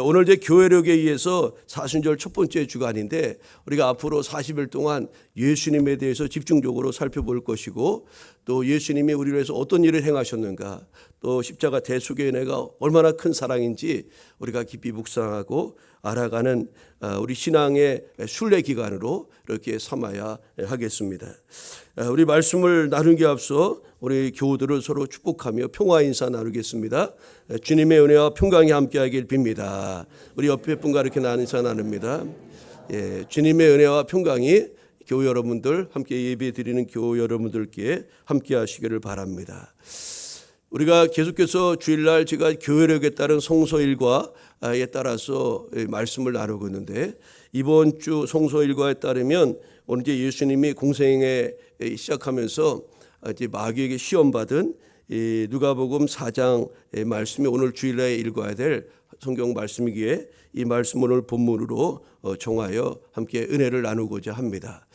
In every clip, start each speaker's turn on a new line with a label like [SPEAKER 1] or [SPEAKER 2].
[SPEAKER 1] 오늘 이제 교회력에 의해서 사순절 첫 번째 주간인데 우리가 앞으로 40일 동안 예수님에 대해서 집중적으로 살펴볼 것이고 또 예수님이 우리를 위해서 어떤 일을 행하셨는가 또 십자가 대속의 은혜가 얼마나 큰 사랑인지 우리가 깊이 묵상하고 알아가는 우리 신앙의 순례 기간으로 이렇게 삼아야 하겠습니다. 우리 말씀을 나누기 앞서 우리 교우들을 서로 축복하며 평화 인사 나누겠습니다. 주님의 은혜와 평강이 함께하길 빕니다. 우리 옆에 분과 이렇게 인사 나눕니다. 주님의 은혜와 평강이 교우 여러분들 함께 예배 드리는 교우 여러분들께 함께 하시기를 바랍니다. 우리가 계속해서 주일날 제가 교회력에 따른 성서일과에 따라서 말씀을 나누고 있는데 이번 주 성서일과에 따르면 오늘 이제 예수님이 공생에 시작하면서 이제 마귀에게 시험받은 누가복음 4장의 말씀이 오늘 주일날에 읽어야 될 성경 말씀이기에 이 말씀 오늘 본문으로 정하여 함께 은혜를 나누고자 합니다.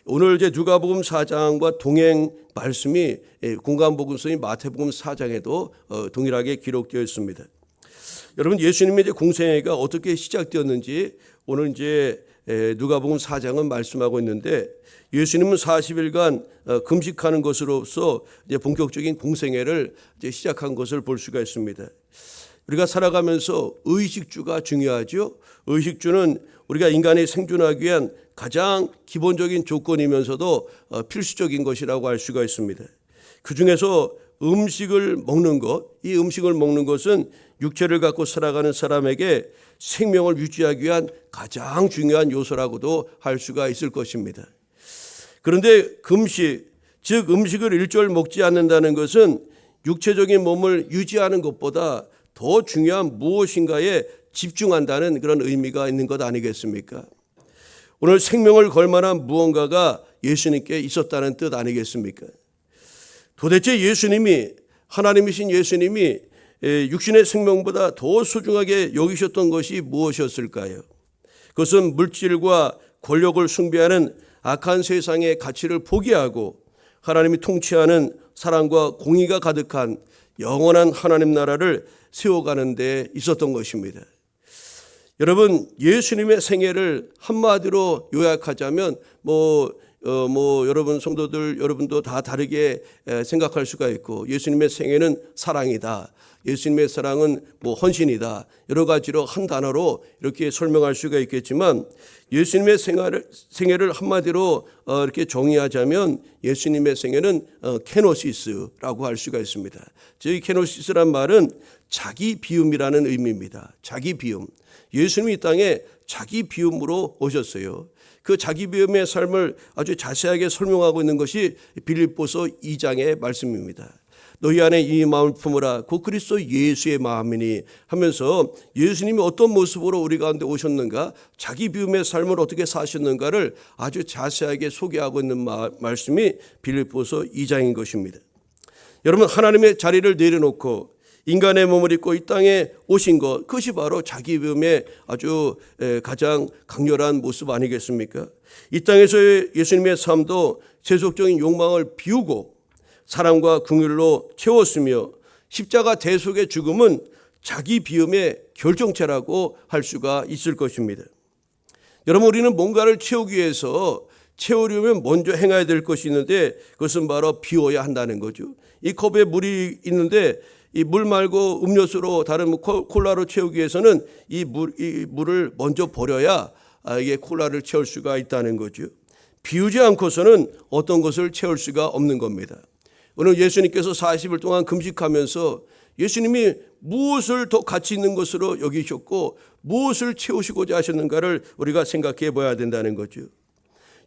[SPEAKER 1] 오늘 이제 누가복음 4장과 동행 말씀이 공간복음서인 마태복음 4장에도 동일하게 기록되어 있습니다. 여러분 예수님의 이제 공생애가 어떻게 시작되었는지 오늘 이제 누가복음 4장은 말씀하고 있는데 예수님은 40일간 금식하는 것으로서 이제 본격적인 공생애를 이제 시작한 것을 볼 수가 있습니다. 우리가 살아가면서 의식주가 중요하죠. 의식주는 우리가 인간이 생존하기 위한 가장 기본적인 조건이면서도 필수적인 것이라고 할 수가 있습니다. 그중에서 음식을 먹는 것, 이 음식을 먹는 것은 육체를 갖고 살아가는 사람에게 생명을 유지하기 위한 가장 중요한 요소라고도 할 수가 있을 것입니다. 그런데 금식, 즉 음식을 일절 먹지 않는다는 것은 육체적인 몸을 유지하는 것보다 더 중요한 무엇인가에 집중한다는 그런 의미가 있는 것 아니겠습니까? 오늘 생명을 걸 만한 무언가가 예수님께 있었다는 뜻 아니겠습니까? 도대체 예수님이 하나님이신 예수님이 육신의 생명보다 더 소중하게 여기셨던 것이 무엇이었을까요? 그것은 물질과 권력을 숭배하는 악한 세상의 가치를 포기하고 하나님이 통치하는 사랑과 공의가 가득한 영원한 하나님 나라를 세워가는 데 있었던 것입니다. 여러분 예수님의 생애를 한마디로 요약하자면 여러분 성도들 여러분도 다 다르게 생각할 수가 있고 예수님의 생애는 사랑이다. 예수님의 사랑은 헌신이다. 여러 가지로 한 단어로 이렇게 설명할 수가 있겠지만 예수님의 생애를 한마디로 이렇게 정의하자면 예수님의 생애는 케노시스라고 할 수가 있습니다. 이 케노시스란 말은 자기 비움이라는 의미입니다. 자기 비움. 예수님이 이 땅에 자기 비움으로 오셨어요. 그 자기 비움의 삶을 아주 자세하게 설명하고 있는 것이 빌립보서 2장의 말씀입니다. 너희 안에 이 마음을 품으라 곧 그리스도 예수의 마음이니 하면서 예수님이 어떤 모습으로 우리 가운데 오셨는가 자기 비움의 삶을 어떻게 사셨는가를 아주 자세하게 소개하고 있는 말씀이 빌립보서 2장인 것입니다. 여러분 하나님의 자리를 내려놓고 인간의 몸을 입고 이 땅에 오신 것 그것이 바로 자기 비움의 아주 가장 강렬한 모습 아니겠습니까? 이 땅에서의 예수님의 삶도 세속적인 욕망을 비우고 사랑과 긍휼로 채웠으며 십자가 대속의 죽음은 자기 비움의 결정체라고 할 수가 있을 것입니다. 여러분 우리는 뭔가를 채우기 위해서 채우려면 먼저 행해야 될 것이 있는데 그것은 바로 비워야 한다는 거죠. 이 컵에 물이 있는데 이 물 말고 음료수로 다른 콜라로 채우기 위해서는 이 물을 먼저 버려야 이게 콜라를 채울 수가 있다는 거죠. 비우지 않고서는 어떤 것을 채울 수가 없는 겁니다. 오늘 예수님께서 40일 동안 금식하면서 예수님이 무엇을 더 가치 있는 것으로 여기셨고 무엇을 채우시고자 하셨는가를 우리가 생각해 봐야 된다는 거죠.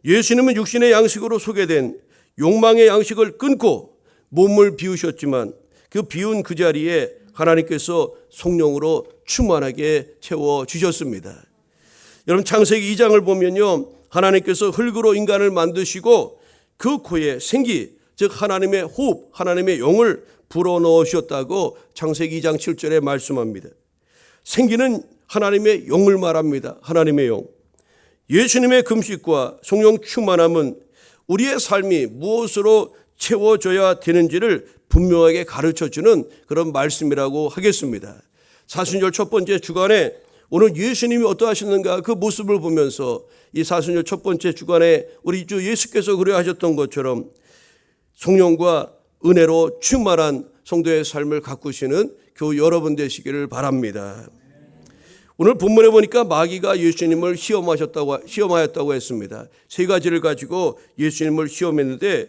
[SPEAKER 1] 예수님은 육신의 양식으로 소개된 욕망의 양식을 끊고 몸을 비우셨지만 그 비운 그 자리에 하나님께서 성령으로 충만하게 채워주셨습니다. 여러분 창세기 2장을 보면요 하나님께서 흙으로 인간을 만드시고 그 코에 생기 즉 하나님의 호흡 하나님의 영을 불어넣으셨다고 창세기 2장 7절에 말씀합니다. 생기는 하나님의 영을 말합니다. 하나님의 영. 예수님의 금식과 성령 충만함은 우리의 삶이 무엇으로 채워져야 되는지를 분명하게 가르쳐주는 그런 말씀이라고 하겠습니다. 사순절 첫 번째 주간에 오늘 예수님이 어떠하셨는가 그 모습을 보면서 이 사순절 첫 번째 주간에 우리 주 예수께서 그려하셨던 것처럼 성령과 은혜로 충만한 성도의 삶을 가꾸시는 교우 여러분 되시기를 바랍니다. 오늘 본문에 보니까 마귀가 예수님을 시험하였다고 했습니다. 세 가지를 가지고 예수님을 시험했는데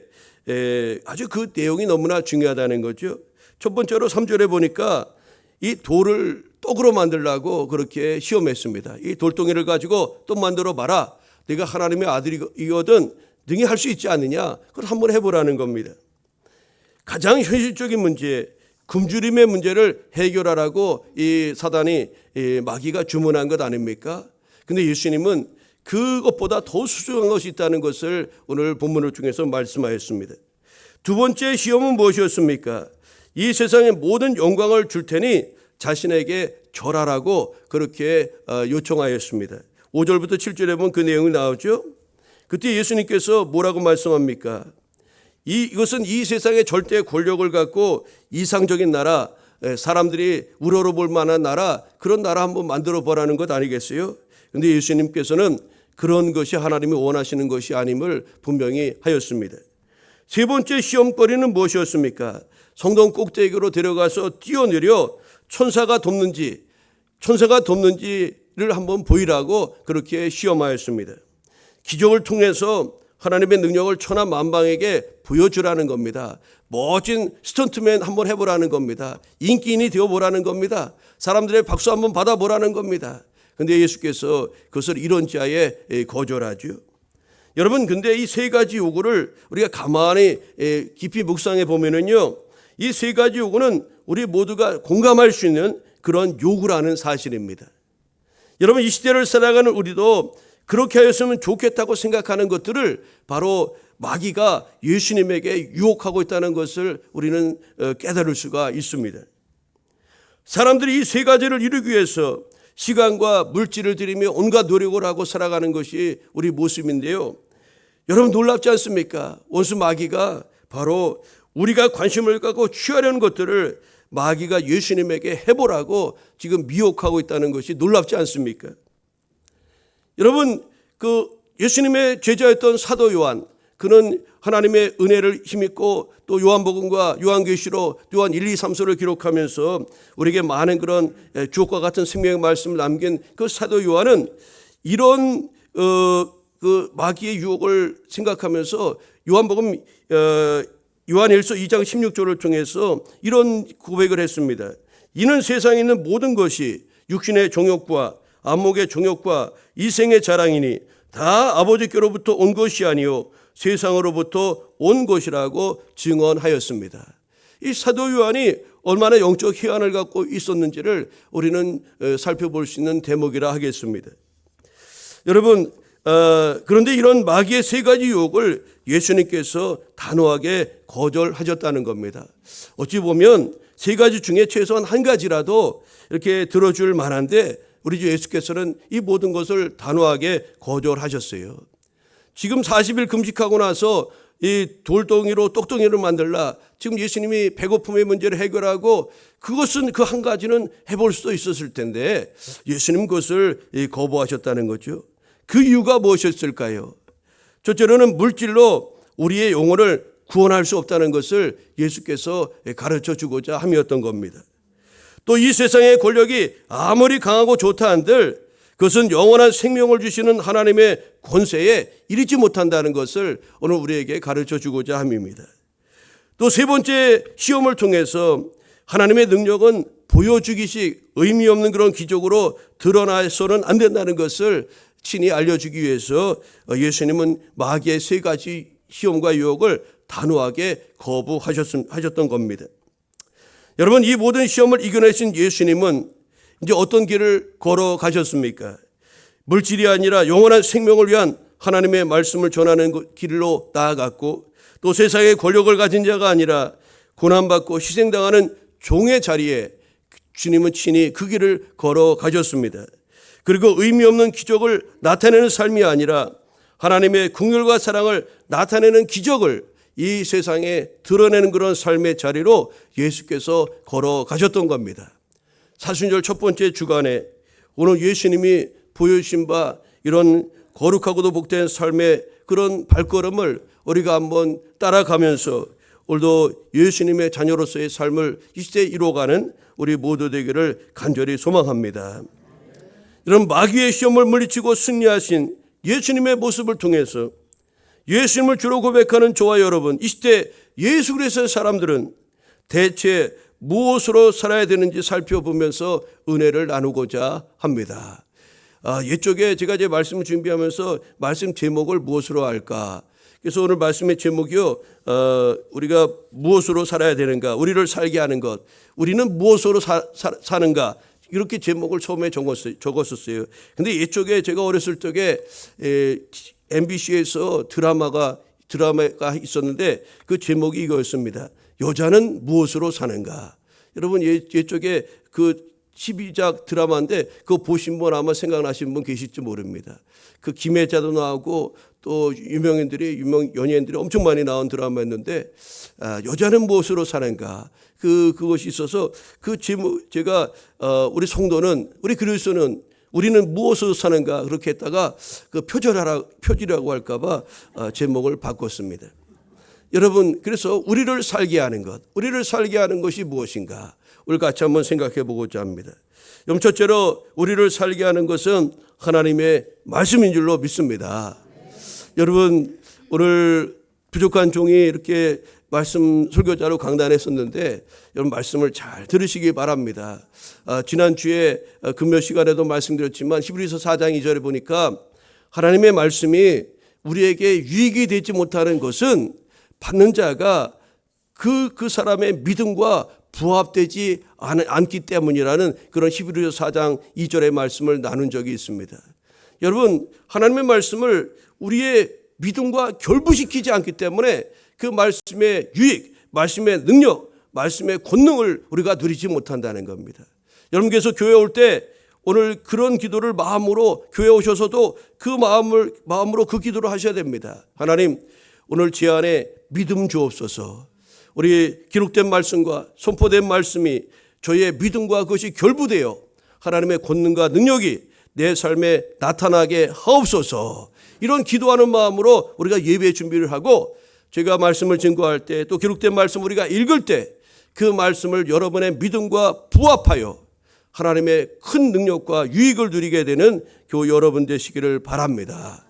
[SPEAKER 1] 아주 그 내용이 너무나 중요하다는 거죠. 첫 번째로 3절에 보니까 이 돌을 떡으로 만들라고 그렇게 시험했습니다. 이 돌덩이를 가지고 떡 만들어 봐라. 네가 하나님의 아들이거든 능히 할 수 있지 않느냐. 그걸 한번 해보라는 겁니다. 가장 현실적인 문제, 굶주림의 문제를 해결하라고 이 사단이 마귀가 주문한 것 아닙니까? 근데 예수님은 그것보다 더 수중한 것이 있다는 것을 오늘 본문을 통해서 말씀하였습니다. 두 번째 시험은 무엇이었습니까? 이 세상의 모든 영광을 줄 테니 자신에게 절하라고 그렇게 요청하였습니다. 5절부터 7절에 보면 그 내용이 나오죠. 그때 예수님께서 뭐라고 말씀합니까? 이것은 이 세상의 절대 권력을 갖고 이상적인 나라, 사람들이 우러러볼 만한 나라, 그런 나라 한번 만들어 보라는 것 아니겠어요? 그런데 예수님께서는 그런 것이 하나님이 원하시는 것이 아님을 분명히 하였습니다. 세 번째 시험거리는 무엇이었습니까? 성동 꼭대기로 데려가서 뛰어내려 천사가 돕는지를 한번 보이라고 그렇게 시험하였습니다. 기적을 통해서 하나님의 능력을 천하만방에게 보여주라는 겁니다. 멋진 스턴트맨 한번 해보라는 겁니다. 인기인이 되어보라는 겁니다. 사람들의 박수 한번 받아보라는 겁니다. 그런데 예수께서 그것을 이런 자에 거절하죠. 여러분, 근데 이 세 가지 요구를 우리가 가만히 깊이 묵상해 보면은요, 이 세 가지 요구는 우리 모두가 공감할 수 있는 그런 요구라는 사실입니다. 여러분, 이 시대를 살아가는 우리도 그렇게 하였으면 좋겠다고 생각하는 것들을 바로 마귀가 예수님에게 유혹하고 있다는 것을 우리는 깨달을 수가 있습니다. 사람들이 이 세 가지를 이루기 위해서 시간과 물질을 들이며 온갖 노력을 하고 살아가는 것이 우리 모습인데요. 여러분, 놀랍지 않습니까? 원수 마귀가 바로 우리가 관심을 갖고 취하려는 것들을 마귀가 예수님에게 해보라고 지금 미혹하고 있다는 것이 놀랍지 않습니까? 여러분, 그 예수님의 제자였던 사도 요한, 그는 하나님의 은혜를 힘입고 또 요한복음과 요한계시록, 요한 1, 2, 3서를 기록하면서 우리에게 많은 그런 주옥과 같은 생명의 말씀을 남긴 그 사도 요한은 이런 그 마귀의 유혹을 생각하면서 요한복음 요한일서 2장 16절을 통해서 이런 고백을 했습니다. 이는 세상에 있는 모든 것이 육신의 정욕과 안목의 정욕과 이생의 자랑이니 다 아버지께로부터 온 것이 아니요 세상으로부터 온 것이라고 증언하였습니다. 이 사도 요한이 얼마나 영적 희한을 갖고 있었는지를 우리는 살펴볼 수 있는 대목이라 하겠습니다. 여러분, 그런데 이런 마귀의 세 가지 유혹을 예수님께서 단호하게 거절하셨다는 겁니다. 어찌 보면 세 가지 중에 최소한 한 가지라도 이렇게 들어줄 만한데 우리 주 예수께서는 이 모든 것을 단호하게 거절하셨어요. 지금 40일 금식하고 나서 이 돌덩이로 떡덩이를 만들라. 지금 예수님이 배고픔의 문제를 해결하고 그것은 그 한 가지는 해볼 수도 있었을 텐데 예수님 그것을 거부하셨다는 거죠. 그 이유가 무엇이었을까요? 첫째로는 물질로 우리의 영혼을 구원할 수 없다는 것을 예수께서 가르쳐 주고자 함이었던 겁니다. 또 이 세상의 권력이 아무리 강하고 좋다 한들 그것은 영원한 생명을 주시는 하나님의 권세에 이르지 못한다는 것을 오늘 우리에게 가르쳐 주고자 함입니다. 또 세 번째 시험을 통해서 하나님의 능력은 보여주기식 의미 없는 그런 기적으로 드러나서는 안 된다는 것을 친히 알려주기 위해서 예수님은 마귀의 세 가지 시험과 유혹을 단호하게 거부하셨던 겁니다. 여러분, 이 모든 시험을 이겨내신 예수님은 이제 어떤 길을 걸어가셨습니까? 물질이 아니라 영원한 생명을 위한 하나님의 말씀을 전하는 길로 나아갔고 또 세상의 권력을 가진 자가 아니라 고난받고 희생당하는 종의 자리에 주님은 친히 그 길을 걸어가셨습니다. 그리고 의미 없는 기적을 나타내는 삶이 아니라 하나님의 긍휼과 사랑을 나타내는 기적을 이 세상에 드러내는 그런 삶의 자리로 예수께서 걸어가셨던 겁니다. 사순절 첫 번째 주간에 오늘 예수님이 보여주신 바 이런 거룩하고도 복된 삶의 그런 발걸음을 우리가 한번 따라가면서 오늘도 예수님의 자녀로서의 삶을 이 시대에 이루어가는 우리 모두 되기를 간절히 소망합니다. 이런 마귀의 시험을 물리치고 승리하신 예수님의 모습을 통해서 예수님을 주로 고백하는 저와 여러분, 이 시대 예수 그리스도의 사람들은 대체 무엇으로 살아야 되는지 살펴보면서 은혜를 나누고자 합니다. 옛쪽에 제가 이제 말씀을 준비하면서 말씀 제목을 무엇으로 할까? 그래서 오늘 말씀의 제목이요, 우리가 무엇으로 살아야 되는가? 우리를 살게 하는 것. 우리는 무엇으로 사는가? 이렇게 제목을 처음에 적었었어요. 근데 옛쪽에 제가 어렸을 적에 MBC에서 드라마가 있었는데 그 제목이 이거였습니다. 여자는 무엇으로 사는가? 여러분 옛쪽에 그 12작 드라마인데 그거 보신 분 아마 생각나시는 분 계실지 모릅니다. 그 김혜자도 나오고 또 유명 연예인들이 엄청 많이 나온 드라마였는데 여자는 무엇으로 사는가? 그것이 있어서 그 제목 제가 우리 성도는 우리 그리스도는 우리는 무엇으로 사는가 그렇게 했다가 그 표지라고 할까봐 제목을 바꿨습니다. 여러분 그래서 우리를 살게 하는 것이 무엇인가? 우리 같이 한번 생각해 보고자 합니다. 첫째로 우리를 살게 하는 것은 하나님의 말씀인 줄로 믿습니다. 여러분 오늘 부족한 종이 이렇게 말씀 설교자로 강단했었는데 여러분 말씀을 잘 들으시기 바랍니다. 지난주에 금요 시간에도 말씀드렸지만 히브리서 4장 2절에 보니까 하나님의 말씀이 우리에게 유익이 되지 못하는 것은 받는 자가 그 사람의 믿음과 부합되지 않기 때문이라는 그런 히브리서 4장 2절의 말씀을 나눈 적이 있습니다. 여러분 하나님의 말씀을 우리의 믿음과 결부시키지 않기 때문에 그 말씀의 유익, 말씀의 능력, 말씀의 권능을 우리가 누리지 못한다는 겁니다. 여러분께서 교회 올 때 오늘 그런 기도를 마음으로 교회 오셔서도 그 마음으로 그 기도를 하셔야 됩니다. 하나님 오늘 제 안에 믿음 주옵소서. 우리 기록된 말씀과 선포된 말씀이 저희의 믿음과 그것이 결부되어 하나님의 권능과 능력이 내 삶에 나타나게 하옵소서. 이런 기도하는 마음으로 우리가 예배 준비를 하고 제가 말씀을 증거할 때 또 기록된 말씀 우리가 읽을 때 그 말씀을 여러분의 믿음과 부합하여 하나님의 큰 능력과 유익을 누리게 되는 교회 여러분 되시기를 바랍니다.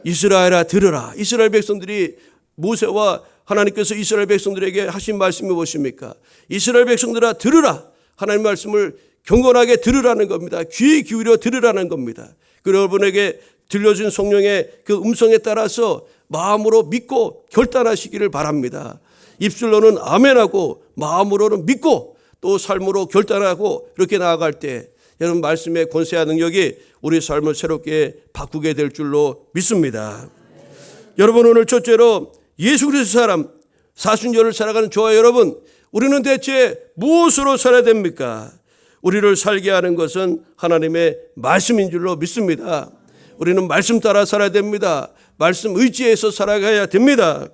[SPEAKER 1] 이스라엘아 들으라. 이스라엘 백성들이 모세와 하나님께서 이스라엘 백성들에게 하신 말씀이 무엇입니까? 이스라엘 백성들아 들으라. 하나님 말씀을 경건하게 들으라는 겁니다. 귀 기울여 들으라는 겁니다. 그리고 여러분에게 들려준 성령의 그 음성에 따라서 마음으로 믿고 결단하시기를 바랍니다. 입술로는 아멘하고 마음으로는 믿고 또 삶으로 결단하고 이렇게 나아갈 때 여러분 말씀의 권세와 능력이 우리 삶을 새롭게 바꾸게 될 줄로 믿습니다. 여러분 오늘 첫째로 예수 그리스도 사람 사순절을 살아가는 저와 여러분 우리는 대체 무엇으로 살아야 됩니까? 우리를 살게 하는 것은 하나님의 말씀인 줄로 믿습니다. 우리는 말씀 따라 살아야 됩니다. 말씀 의지해서 살아가야 됩니다.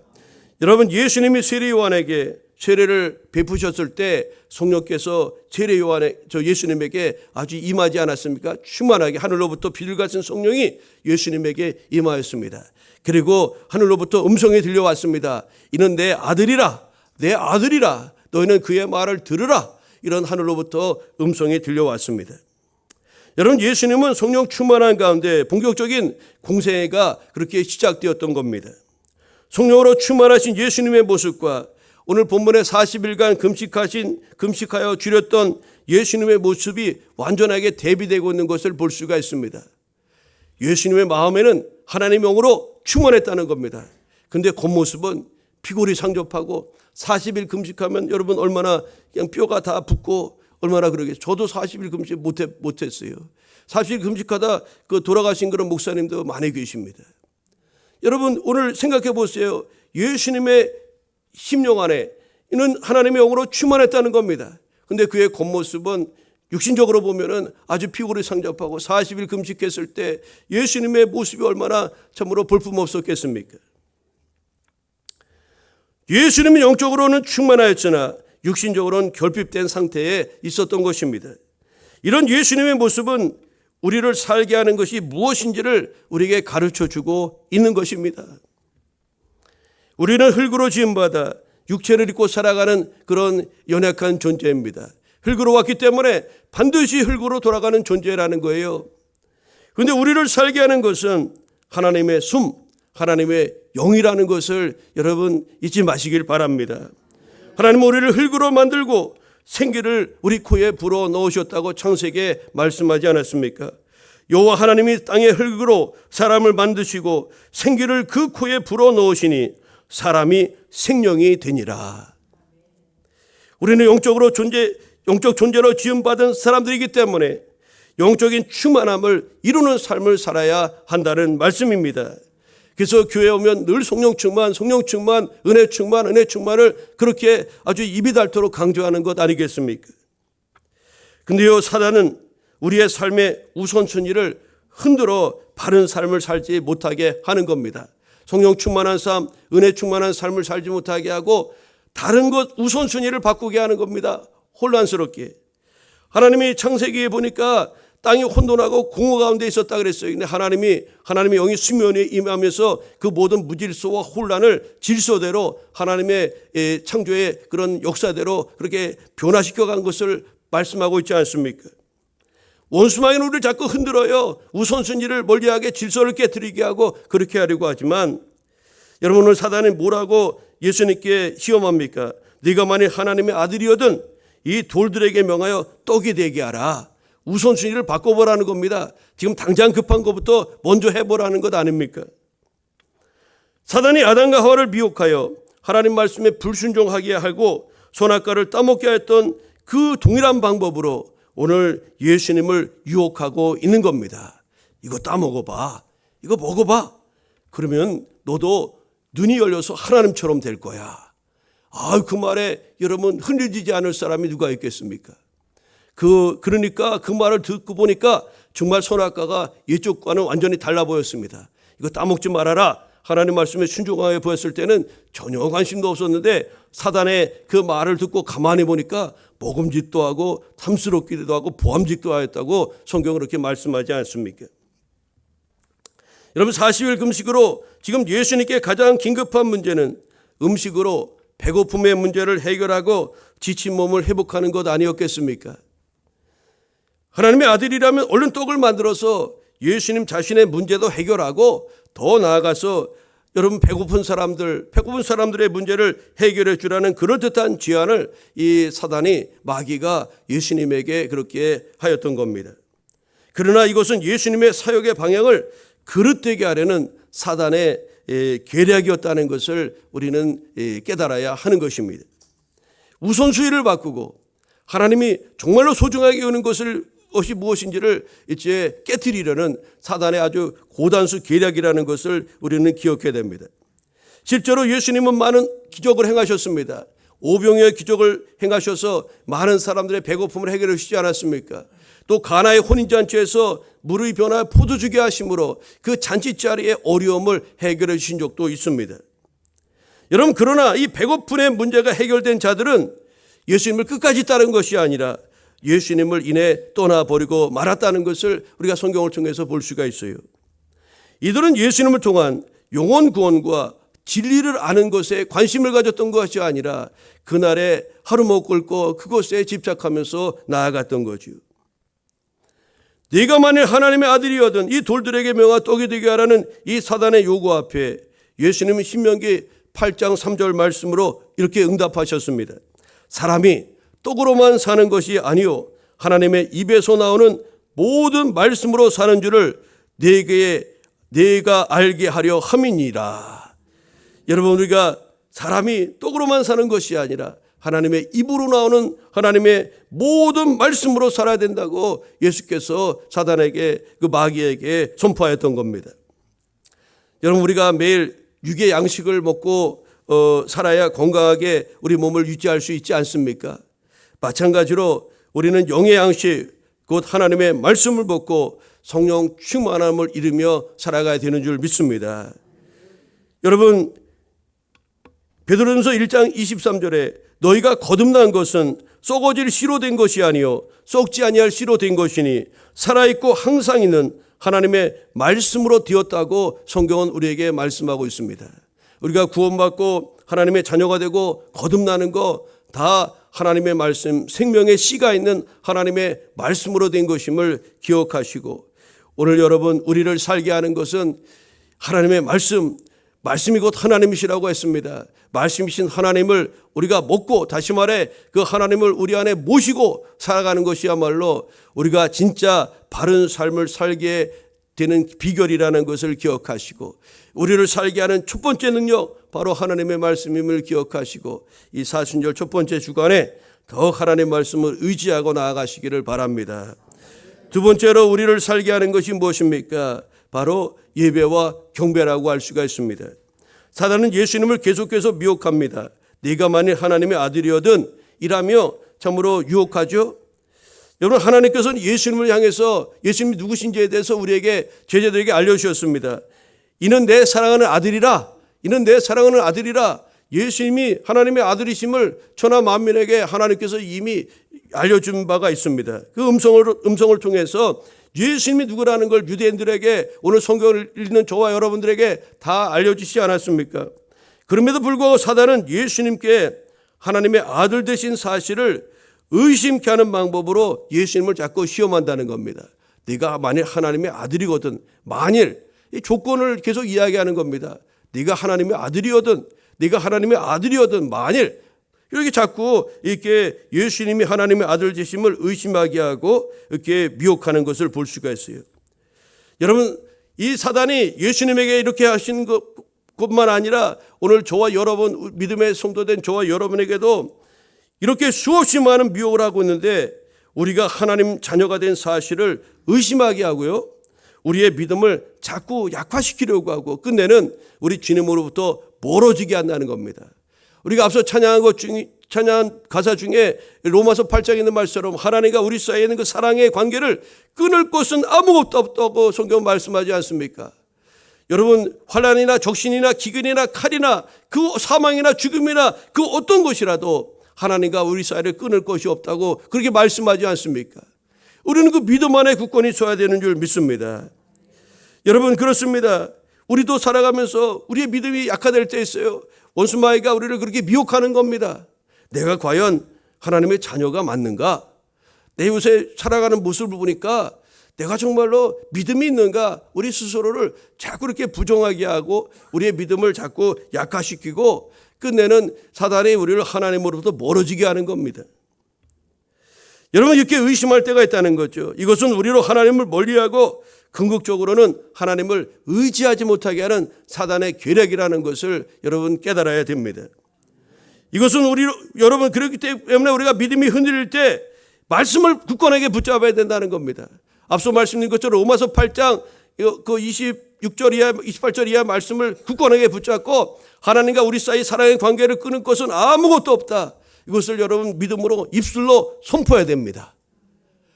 [SPEAKER 1] 여러분 예수님이 세례 요한에게 세례를 베푸셨을 때 성령께서 세례 요한의 예수님에게 아주 임하지 않았습니까? 충만하게 하늘로부터 비를 같은 성령이 예수님에게 임하였습니다. 그리고 하늘로부터 음성이 들려왔습니다. 이는 내 아들이라 너희는 그의 말을 들으라. 이런 하늘로부터 음성이 들려왔습니다. 여러분 예수님은 성령 충만한 가운데 본격적인 공생애가 그렇게 시작되었던 겁니다. 성령으로 충만하신 예수님의 모습과 오늘 본문에 40일간 금식하여 줄였던 예수님의 모습이 완전하게 대비되고 있는 것을 볼 수가 있습니다. 예수님의 마음에는 하나님의 영으로 충만했다는 겁니다. 그런데 겉모습은 피골이 상접하고 40일 금식하면 여러분 얼마나 그냥 뼈가 다 붓고 얼마나 그러겠어요. 저도 40일 금식 못했어요. 40일 금식하다 그 돌아가신 그런 목사님도 많이 계십니다. 여러분 오늘 생각해 보세요. 예수님의 심령 안에 이는 하나님의 영으로 충만했다는 겁니다. 그런데 그의 겉모습은 육신적으로 보면은 아주 피골이 상접하고 40일 금식했을 때 예수님의 모습이 얼마나 참으로 볼품없었겠습니까? 예수님은 영적으로는 충만하였으나 육신적으로는 결핍된 상태에 있었던 것입니다. 이런 예수님의 모습은 우리를 살게 하는 것이 무엇인지를 우리에게 가르쳐주고 있는 것입니다. 우리는 흙으로 지음받아 육체를 입고 살아가는 그런 연약한 존재입니다. 흙으로 왔기 때문에 반드시 흙으로 돌아가는 존재라는 거예요. 그런데 우리를 살게 하는 것은 하나님의 숨, 하나님의 영이라는 것을 여러분 잊지 마시길 바랍니다. 하나님은 우리를 흙으로 만들고 생기를 우리 코에 불어 넣으셨다고 창세기에 말씀하지 않았습니까? 여호와 하나님이 땅의 흙으로 사람을 만드시고 생기를 그 코에 불어 넣으시니 사람이 생명이 되니라. 우리는 영적 존재로 지음받은 사람들이기 때문에 영적인 충만함을 이루는 삶을 살아야 한다는 말씀입니다. 그래서 교회에 오면 늘 성령 충만, 은혜 충만을 그렇게 아주 입이 닳도록 강조하는 것 아니겠습니까? 근데요, 사단은 우리의 삶의 우선순위를 흔들어 바른 삶을 살지 못하게 하는 겁니다. 성령 충만한 삶, 은혜 충만한 삶을 살지 못하게 하고 다른 것 우선순위를 바꾸게 하는 겁니다. 혼란스럽게. 하나님이 창세기에 보니까 땅이 혼돈하고 공허 가운데 있었다 그랬어요. 근데 하나님의 영이 수면에 임하면서 그 모든 무질서와 혼란을 질서대로 하나님의 창조의 그런 역사대로 그렇게 변화시켜 간 것을 말씀하고 있지 않습니까? 원수마귀는 우리를 자꾸 흔들어요. 우선순위를 멀리하게 질서를 깨뜨리게 하고 그렇게 하려고 하지만 여러분, 오늘 사단이 뭐라고 예수님께 시험합니까? 네가 만일 하나님의 아들이거든 이 돌들에게 명하여 떡이 되게 하라. 우선순위를 바꿔보라는 겁니다. 지금 당장 급한 것부터 먼저 해보라는 것 아닙니까? 사단이 아담과 하와를 미혹하여 하나님 말씀에 불순종하게 하고 선악과를 따먹게 했던 그 동일한 방법으로 오늘 예수님을 유혹하고 있는 겁니다. 이거 따먹어봐. 이거 먹어봐. 그러면 너도 눈이 열려서 하나님처럼 될 거야. 그 말에 여러분 흔들리지 않을 사람이 누가 있겠습니까? 그러니까 그 말을 듣고 보니까 정말 선악과가 이쪽과는 완전히 달라 보였습니다. 이거 따먹지 말아라. 하나님 말씀에 순종하게 보였을 때는 전혀 관심도 없었는데 사단의 그 말을 듣고 가만히 보니까 먹음직도 하고 탐스럽기도 하고 보암직도 하였다고 성경은 그렇게 말씀하지 않습니까? 여러분, 40일 금식으로 지금 예수님께 가장 긴급한 문제는 음식으로 배고픔의 문제를 해결하고 지친 몸을 회복하는 것 아니었겠습니까? 하나님의 아들이라면 얼른 떡을 만들어서 예수님 자신의 문제도 해결하고 더 나아가서 여러분 배고픈 사람들의 문제를 해결해 주라는 그럴듯한 제안을 이 사단이 마귀가 예수님에게 그렇게 하였던 겁니다. 그러나 이것은 예수님의 사역의 방향을 그릇되게 하려는 사단의 계략이었다는 것을 우리는 깨달아야 하는 것입니다. 우선순위를 바꾸고 하나님이 정말로 소중하게 여기는 것이 무엇인지를 이제 깨트리려는 사단의 아주 고단수 계략이라는 것을 우리는 기억해야 됩니다. 실제로 예수님은 많은 기적을 행하셨습니다. 오병이어의 기적을 행하셔서 많은 사람들의 배고픔을 해결해 주시지 않았습니까? 또 가나의 혼인잔치에서 물의 변화 포도주게 하심으로 그 잔치 자리의 어려움을 해결해 주신 적도 있습니다. 여러분, 그러나 이 배고픔의 문제가 해결된 자들은 예수님을 끝까지 따른 것이 아니라 예수님을 인해 떠나버리고 말았다는 것을 우리가 성경을 통해서 볼 수가 있어요. 이들은 예수님을 통한 영혼 구원과 진리를 아는 것에 관심을 가졌던 것이 아니라 그날에 하루 못 굶고 그것에 집착하면서 나아갔던 거죠. 네가 만일 하나님의 아들이거든 이 돌들에게 명하 떡이 되게 하라는 이 사단의 요구 앞에 예수님은 신명기 8장 3절 말씀으로 이렇게 응답하셨습니다. 사람이 떡으로만 사는 것이 아니요 하나님의 입에서 나오는 모든 말씀으로 사는 줄을 네가 알게 하려 함이니라. 여러분, 우리가 사람이 떡으로만 사는 것이 아니라 하나님의 입으로 나오는 하나님의 모든 말씀으로 살아야 된다고 예수께서 사단에게 그 마귀에게 선포하였던 겁니다. 여러분, 우리가 매일 육의 양식을 먹고 살아야 건강하게 우리 몸을 유지할 수 있지 않습니까? 마찬가지로 우리는 영의 양식 곧 하나님의 말씀을 먹고 성령 충만함을 이루며 살아가야 되는 줄 믿습니다. 여러분, 베드로전서 1장 23절에 너희가 거듭난 것은 썩어질 씨로 된 것이 아니요 썩지 아니할 씨로 된 것이니 살아있고 항상 있는 하나님의 말씀으로 되었다고 성경은 우리에게 말씀하고 있습니다. 우리가 구원받고 하나님의 자녀가 되고 거듭나는 거 다 하나님의 말씀, 생명의 씨가 있는 하나님의 말씀으로 된 것임을 기억하시고, 오늘 여러분 우리를 살게 하는 것은 하나님의 말씀이 곧 하나님이시라고 했습니다. 말씀이신 하나님을 우리가 먹고, 다시 말해 그 하나님을 우리 안에 모시고 살아가는 것이야말로 우리가 진짜 바른 삶을 살게 되는 비결이라는 것을 기억하시고, 우리를 살게 하는 첫 번째 능력 바로 하나님의 말씀임을 기억하시고, 이 사순절 첫 번째 주간에 더 하나님의 말씀을 의지하고 나아가시기를 바랍니다. 두 번째로 우리를 살게 하는 것이 무엇입니까? 바로 예배와 경배라고 할 수가 있습니다. 사단은 예수님을 계속해서 미혹합니다. 네가 만일 하나님의 아들이거든 이라며 참으로 유혹하죠. 여러분, 하나님께서는 예수님을 향해서 예수님이 누구신지에 대해서 우리에게 제자들에게 알려주셨습니다. 이는 내 사랑하는 아들이라. 이는 내 사랑하는 아들이라. 예수님이 하나님의 아들이심을 천하 만민에게 하나님께서 이미 알려준 바가 있습니다. 그 음성을 통해서 예수님이 누구라는 걸 유대인들에게, 오늘 성경을 읽는 저와 여러분들에게 다 알려주시지 않았습니까? 그럼에도 불구하고 사단은 예수님께 하나님의 아들 되신 사실을 의심케 하는 방법으로 예수님을 자꾸 시험한다는 겁니다. 네가 만일 하나님의 아들이거든, 만일, 이 조건을 계속 이야기하는 겁니다. 네가 하나님의 아들이거든, 네가 하나님의 아들이거든, 만일, 이렇게 자꾸 이렇게 예수님이 하나님의 아들 되심을 의심하게 하고 이렇게 미혹하는 것을 볼 수가 있어요. 여러분, 이 사단이 예수님에게 이렇게 하신 것뿐만 아니라 오늘 저와 여러분, 믿음의 성도된 저와 여러분에게도 이렇게 수없이 많은 미혹을 하고 있는데, 우리가 하나님 자녀가 된 사실을 의심하게 하고요, 우리의 믿음을 자꾸 약화시키려고 하고 끝내는 우리 주님으로부터 멀어지게 한다는 겁니다. 우리가 앞서 찬양한 가사 중에 로마서 8장에 있는 말씀처럼 하나님과 우리 사이에 있는 그 사랑의 관계를 끊을 것은 아무것도 없다고 성경 말씀하지 않습니까? 여러분, 환난이나 적신이나 기근이나 칼이나 그 사망이나 죽음이나 그 어떤 것이라도 하나님과 우리 사이를 끊을 것이 없다고 그렇게 말씀하지 않습니까? 우리는 그 믿음 안에 굳건히 있어야 되는 줄 믿습니다. 여러분, 그렇습니다. 우리도 살아가면서 우리의 믿음이 약화될 때 있어요. 원수마귀가 우리를 그렇게 미혹하는 겁니다. 내가 과연 하나님의 자녀가 맞는가? 내 요새 살아가는 모습을 보니까 내가 정말로 믿음이 있는가? 우리 스스로를 자꾸 이렇게 부정하게 하고 우리의 믿음을 자꾸 약화시키고 끝내는 사단이 우리를 하나님으로부터 멀어지게 하는 겁니다. 여러분, 이렇게 의심할 때가 있다는 거죠. 이것은 우리로 하나님을 멀리하고 궁극적으로는 하나님을 의지하지 못하게 하는 사단의 계략이라는 것을 여러분 깨달아야 됩니다. 이것은 여러분, 그렇기 때문에 우리가 믿음이 흔들릴 때 말씀을 굳건하게 붙잡아야 된다는 겁니다. 앞서 말씀드린 것처럼 로마서 8장 그 26절 이하 28절 이하 말씀을 굳건하게 붙잡고 하나님과 우리 사이 사랑의 관계를 끊을 것은 아무것도 없다. 이것을 여러분 믿음으로 입술로 선포해야 됩니다.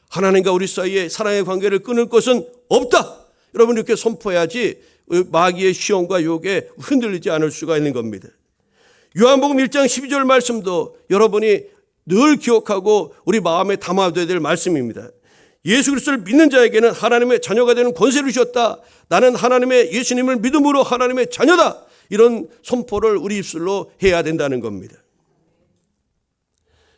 [SPEAKER 1] 하나님과 우리 사이에 사랑의 관계를 끊을 것은 없다. 여러분, 이렇게 선포해야지 마귀의 시험과 유혹에 흔들리지 않을 수가 있는 겁니다. 요한복음 1장 12절 말씀도 여러분이 늘 기억하고 우리 마음에 담아둬야 될 말씀입니다. 예수 그리스도를 믿는 자에게는 하나님의 자녀가 되는 권세를 주셨다. 나는 하나님의 예수님을 믿음으로 하나님의 자녀다. 이런 선포를 우리 입술로 해야 된다는 겁니다.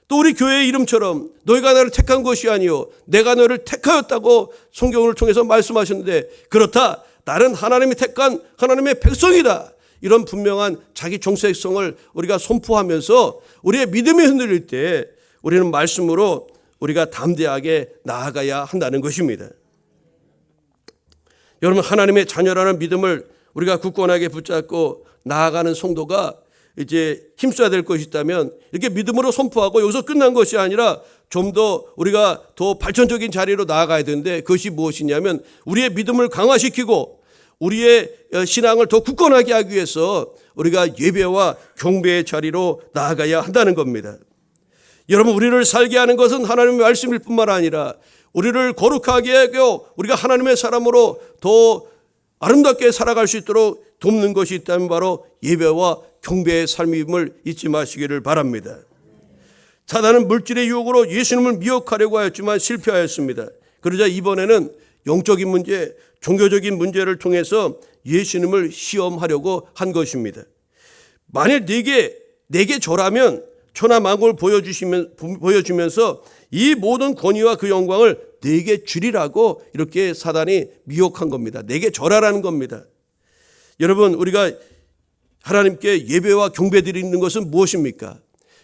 [SPEAKER 1] 또 우리 교회의 이름처럼 너희가 나를 택한 것이 아니요 내가 너를 택하였다고 성경을 통해서 말씀하셨는데, 그렇다, 나는 하나님이 택한 하나님의 백성이다. 이런 분명한 자기 정체성을 우리가 선포하면서 우리의 믿음이 흔들릴 때 우리는 말씀으로 우리가 담대하게 나아가야 한다는 것입니다. 여러분, 하나님의 자녀라는 믿음을 우리가 굳건하게 붙잡고 나아가는 성도가 이제 힘써야 될 것이 있다면 이렇게 믿음으로 선포하고 여기서 끝난 것이 아니라 좀 더 우리가 더 발전적인 자리로 나아가야 되는데, 그것이 무엇이냐면 우리의 믿음을 강화시키고 우리의 신앙을 더 굳건하게 하기 위해서 우리가 예배와 경배의 자리로 나아가야 한다는 겁니다. 여러분, 우리를 살게 하는 것은 하나님의 말씀일 뿐만 아니라 우리를 거룩하게 하고 우리가 하나님의 사람으로 더 아름답게 살아갈 수 있도록 돕는 것이 있다면 바로 예배와 경배의 삶임을 잊지 마시기를 바랍니다. 사단은 물질의 유혹으로 예수님을 미혹하려고 하였지만 실패하였습니다. 그러자 이번에는 영적인 문제, 종교적인 문제를 통해서 예수님을 시험하려고 한 것입니다. 만일 내게 절하면 천하 만국을 보여주면서 이 모든 권위와 그 영광을 내게 주리라고 이렇게 사단이 미혹한 겁니다. 내게 절하라는 겁니다. 여러분, 우리가 하나님께 예배와 경배 드리는 것은 무엇입니까?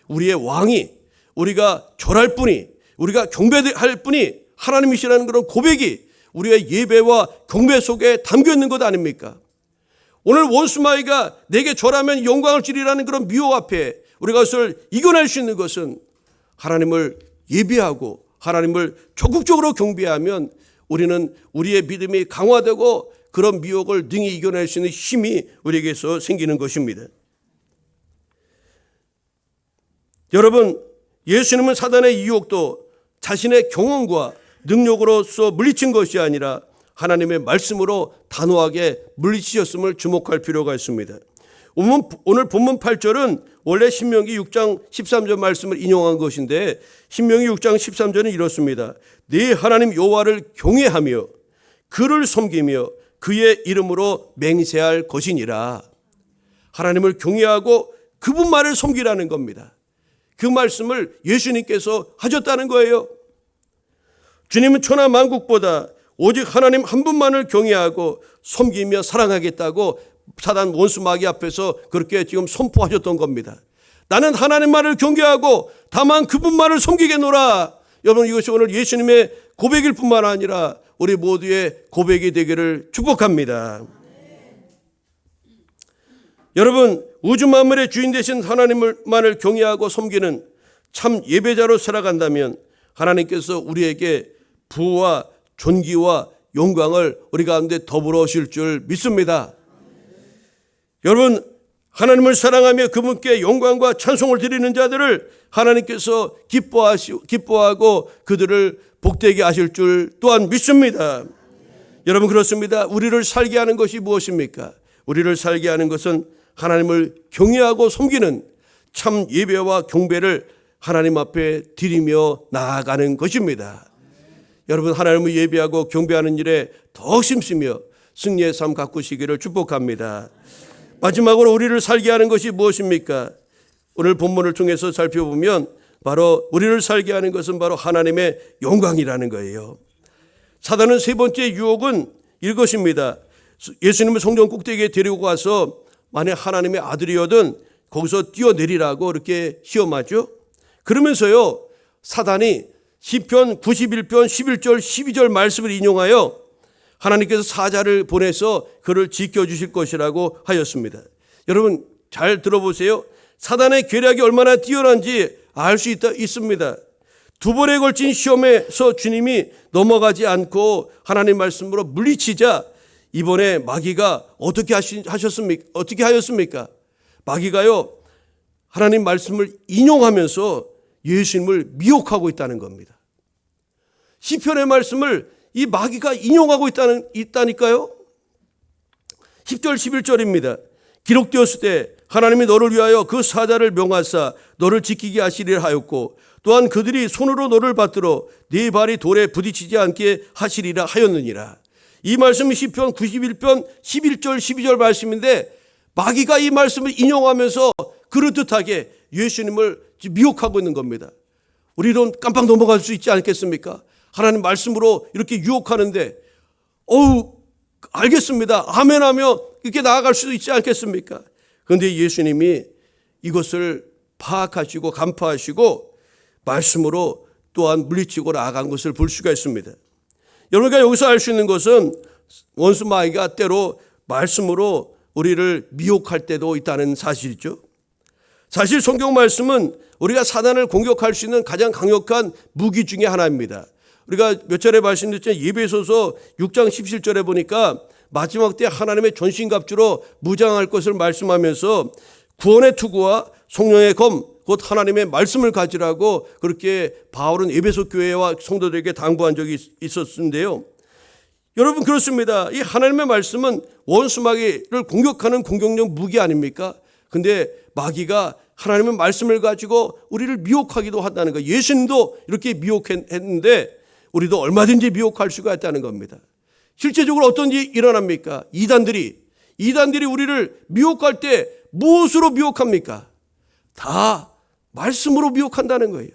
[SPEAKER 1] 우리의 왕이, 우리가 절할 분이, 우리가 경배할 분이 하나님이시라는 그런 고백이 우리의 예배와 경배 속에 담겨 있는 것 아닙니까? 오늘 원수마귀가 내게 절하면 영광을 주리라는 그런 미혹 앞에 우리가 그것을 이겨낼 수 있는 것은 하나님을 예배하고 하나님을 적극적으로 경배하면 우리는 우리의 믿음이 강화되고 그런 미혹을 능히 이겨낼 수 있는 힘이 우리에게서 생기는 것입니다. 여러분, 예수님은 사단의 유혹도 자신의 경험과 능력으로서 물리친 것이 아니라 하나님의 말씀으로 단호하게 물리치셨음을 주목할 필요가 있습니다. 오늘 본문 8절은 원래 신명기 6장 13절 말씀을 인용한 것인데 신명기 6장 13절은 이렇습니다. 네 하나님 여호와를 경외하며 그를 섬기며 그의 이름으로 맹세할 것이니라. 하나님을 경외하고 그분만을 섬기라는 겁니다. 그 말씀을 예수님께서 하셨다는 거예요. 주님은 천하 만국보다 오직 하나님 한 분만을 경외하고 섬기며 사랑하겠다고 사단 원수 마귀 앞에서 그렇게 지금 선포하셨던 겁니다. 나는 하나님만을 경외하고 다만 그분만을 섬기겠노라. 여러분, 이것이 오늘 예수님의 고백일 뿐만 아니라 우리 모두의 고백이 되기를 축복합니다. 여러분, 우주 만물의 주인 되신 하나님만을 경외하고 섬기는 참 예배자로 살아간다면 하나님께서 우리에게 부와 존귀와 영광을 우리 가운데 더불어 오실 줄 믿습니다. 여러분, 하나님을 사랑하며 그분께 영광과 찬송을 드리는 자들을 하나님께서 기뻐하고 그들을 복되게 하실 줄 또한 믿습니다. 여러분, 그렇습니다. 우리를 살게 하는 것이 무엇입니까? 우리를 살게 하는 것은 하나님을 경외하고 섬기는 참 예배와 경배를 하나님 앞에 드리며 나아가는 것입니다. 여러분, 하나님을 예배하고 경배하는 일에 더욱 힘쓰며 승리의 삶 가꾸시기를 축복합니다. 마지막으로 우리를 살게 하는 것이 무엇입니까? 오늘 본문을 통해서 살펴보면 바로 우리를 살게 하는 것은 바로 하나님의 영광이라는 거예요. 사단은 세 번째 유혹은 이것입니다. 예수님을 성전 꼭대기에 데리고 가서 만약 하나님의 아들이거든 거기서 뛰어내리라고 이렇게 시험하죠. 그러면서요, 사단이 시편 91편 11절 12절 말씀을 인용하여 하나님께서 사자를 보내서 그를 지켜주실 것이라고 하였습니다. 여러분, 잘 들어보세요. 사단의 계략이 얼마나 뛰어난지 알 수 있습니다. 두 번에 걸친 시험에서 주님이 넘어가지 않고 하나님 말씀으로 물리치자 이번에 마귀가 어떻게 하였습니까? 마귀가요, 하나님 말씀을 인용하면서 예수님을 미혹하고 있다는 겁니다. 시편의 말씀을 이 마귀가 인용하고 있다니까요. 10절 11절입니다. 기록되었을 때 하나님이 너를 위하여 그 사자를 명하사 너를 지키게 하시리라 하였고 또한 그들이 손으로 너를 받들어 네 발이 돌에 부딪히지 않게 하시리라 하였느니라. 이 말씀은 시편 91편 11절 12절 말씀인데 마귀가 이 말씀을 인용하면서 그럴듯하게 예수님을 미혹하고 있는 겁니다. 우리도 깜빡 넘어갈 수 있지 않겠습니까? 하나님 말씀으로 이렇게 유혹하는데 알겠습니다. 아멘하며 이렇게 나아갈 수도 있지 않겠습니까? 그런데 예수님이 이것을 파악하시고 간파하시고 말씀으로 또한 물리치고 나아간 것을 볼 수가 있습니다. 여러분가 여기서 알 수 있는 것은 원수 마귀가 때로 말씀으로 우리를 미혹할 때도 있다는 사실이죠. 사실 성경 말씀은 우리가 사단을 공격할 수 있는 가장 강력한 무기 중에 하나입니다. 우리가 몇 차례 말씀드렸지만 예배소서 6장 17절에 보니까 마지막 때 하나님의 전신갑주로 무장할 것을 말씀하면서 구원의 투구와 성령의 검 곧 하나님의 말씀을 가지라고 그렇게 바울은 에베소 교회와 성도들에게 당부한 적이 있었는데요. 여러분, 그렇습니다. 이 하나님의 말씀은 원수 마귀를 공격하는 공격용 무기 아닙니까? 근데 마귀가 하나님의 말씀을 가지고 우리를 미혹하기도 한다는 거. 예수님도 이렇게 미혹했는데 우리도 얼마든지 미혹할 수가 있다는 겁니다. 실제적으로 어떤 일이 일어납니까? 이단들이 우리를 미혹할 때 무엇으로 미혹합니까? 다 말씀으로 미혹한다는 거예요.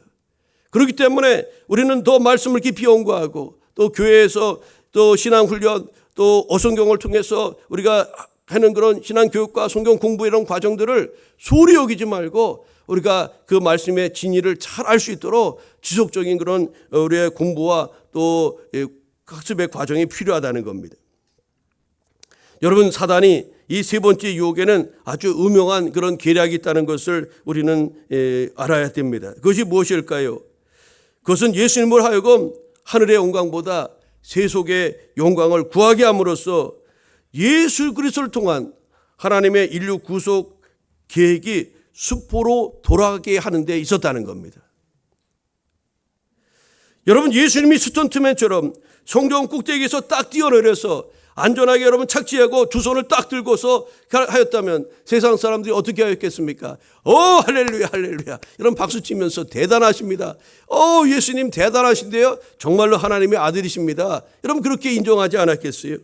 [SPEAKER 1] 그렇기 때문에 우리는 더 말씀을 깊이 연구하고 또 교회에서 또 신앙훈련 또 어성경을 통해서 우리가 하는 그런 신앙교육과 성경 공부 이런 과정들을 소홀히 여기지 말고 우리가 그 말씀의 진리를 잘 알 수 있도록 지속적인 그런 우리의 공부와 또 학습의 과정이 필요하다는 겁니다. 여러분, 사단이 이 세 번째 유혹에는 아주 음흉한 그런 계략이 있다는 것을 우리는 알아야 됩니다. 그것이 무엇일까요? 그것은 예수님을 하여금 하늘의 영광보다 세속의 영광을 구하게 함으로써 예수 그리스도를 통한 하나님의 인류 구속 계획이 수포로 돌아가게 하는 데 있었다는 겁니다. 여러분, 예수님이 스턴트맨처럼 성전 꼭대기에서 딱 뛰어내려서 안전하게 여러분 착지하고 두 손을 딱 들고서 하였다면 세상 사람들이 어떻게 하였겠습니까? 할렐루야 할렐루야 이런 박수 치면서 대단하십니다. 예수님 대단하신데요, 정말로 하나님의 아들이십니다. 여러분 그렇게 인정하지 않았겠어요?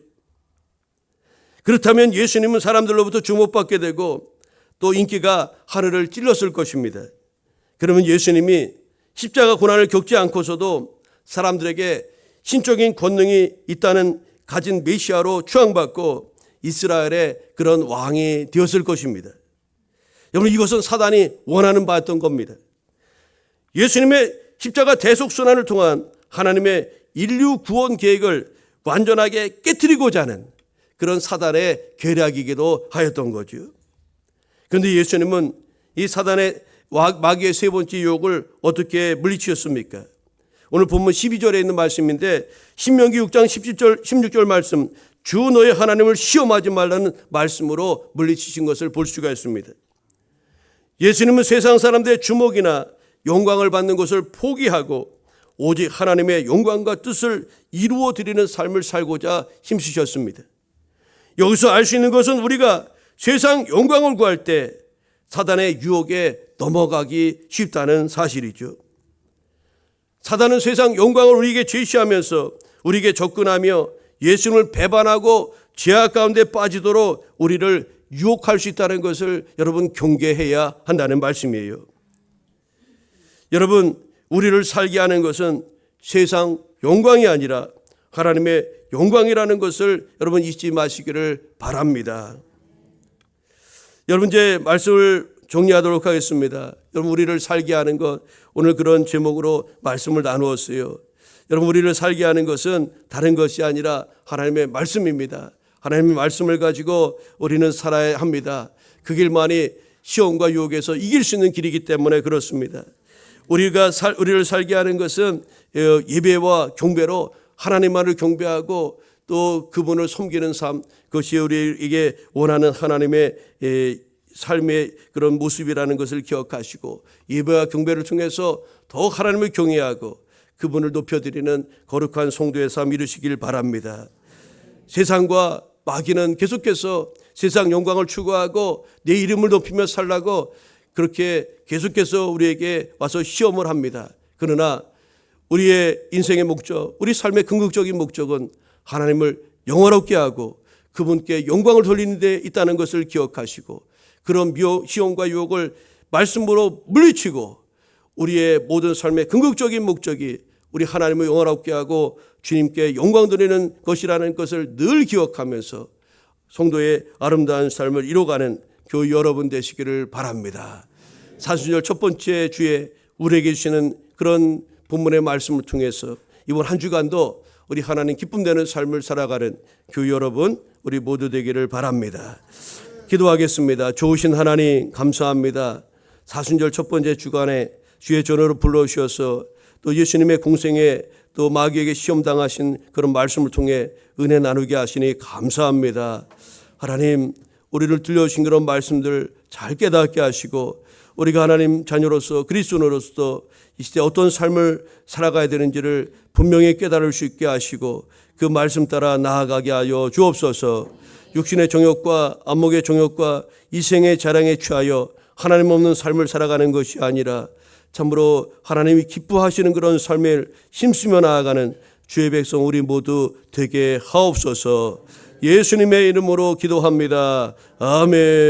[SPEAKER 1] 그렇다면 예수님은 사람들로부터 주목받게 되고 또 인기가 하늘을 찔렀을 것입니다. 그러면 예수님이 십자가 고난을 겪지 않고서도 사람들에게 신적인 권능이 있다는 가진 메시아로 추앙받고 이스라엘의 그런 왕이 되었을 것입니다. 여러분, 이것은 사단이 원하는 바였던 겁니다. 예수님의 십자가 대속순환을 통한 하나님의 인류 구원 계획을 완전하게 깨트리고자 하는 그런 사단의 계략이기도 하였던 거죠. 그런데 예수님은 이 사단의 마귀의 세 번째 유혹을 어떻게 물리치셨습니까? 오늘 본문 12절에 있는 말씀인데 신명기 6장 16절 말씀, 주 너의 하나님을 시험하지 말라는 말씀으로 물리치신 것을 볼 수가 있습니다. 예수님은 세상 사람들의 주목이나 영광을 받는 것을 포기하고 오직 하나님의 영광과 뜻을 이루어 드리는 삶을 살고자 힘쓰셨습니다. 여기서 알 수 있는 것은 우리가 세상 영광을 구할 때 사단의 유혹에 넘어가기 쉽다는 사실이죠. 사단은 세상 영광을 우리에게 제시하면서 우리에게 접근하며 예수님을 배반하고 죄악 가운데 빠지도록 우리를 유혹할 수 있다는 것을 여러분 경계해야 한다는 말씀이에요. 여러분, 우리를 살게 하는 것은 세상 영광이 아니라 하나님의 영광이라는 것을 여러분 잊지 마시기를 바랍니다. 여러분, 이제 말씀을 정리하도록 하겠습니다. 여러분, 우리를 살게 하는 것, 오늘 그런 제목으로 말씀을 나누었어요. 여러분, 우리를 살게 하는 것은 다른 것이 아니라 하나님의 말씀입니다. 하나님의 말씀을 가지고 우리는 살아야 합니다. 그 길만이 시험과 유혹에서 이길 수 있는 길이기 때문에 그렇습니다. 우리를 살게 하는 것은 예배와 경배로 하나님만을 경배하고 또 그분을 섬기는 삶, 그것이 우리에게 원하는 하나님의 삶의 그런 모습이라는 것을 기억하시고 예배와 경배를 통해서 더 하나님을 경외하고 그분을 높여드리는 거룩한 성도의 삶 이루시길 바랍니다. 세상과 마귀는 계속해서 세상 영광을 추구하고 내 이름을 높이며 살라고 그렇게 계속해서 우리에게 와서 시험을 합니다. 그러나 우리의 인생의 목적, 우리 삶의 궁극적인 목적은 하나님을 영화롭게 하고 그분께 영광을 돌리는 데 있다는 것을 기억하시고 그런 시험과 유혹을 말씀으로 물리치고 우리의 모든 삶의 궁극적인 목적이 우리 하나님을 영화롭게 하고 주님께 영광 돌리는 것이라는 것을 늘 기억하면서 성도의 아름다운 삶을 이뤄가는 교회 여러분 되시기를 바랍니다. 사순절 첫 번째 주에 우리에게 주시는 그런 본문의 말씀을 통해서 이번 한 주간도 우리 하나님 기쁨 되는 삶을 살아가는 교회 여러분 우리 모두 되기를 바랍니다. 기도하겠습니다. 좋으신 하나님 감사합니다. 사순절 첫 번째 주간에 주의 전으로 불러주셔서 또 예수님의 공생에 또 마귀에게 시험당하신 그런 말씀을 통해 은혜 나누게 하시니 감사합니다. 하나님, 우리를 들려주신 그런 말씀들 잘 깨닫게 하시고 우리가 하나님 자녀로서 그리스도인으로서 이 시대 어떤 삶을 살아가야 되는지를 분명히 깨달을 수 있게 하시고 그 말씀 따라 나아가게 하여 주옵소서. 육신의 정욕과 안목의 정욕과 이생의 자랑에 취하여 하나님 없는 삶을 살아가는 것이 아니라 참으로 하나님이 기뻐하시는 그런 삶을 힘쓰며 나아가는 주의 백성 우리 모두 되게 하옵소서. 예수님의 이름으로 기도합니다. 아멘.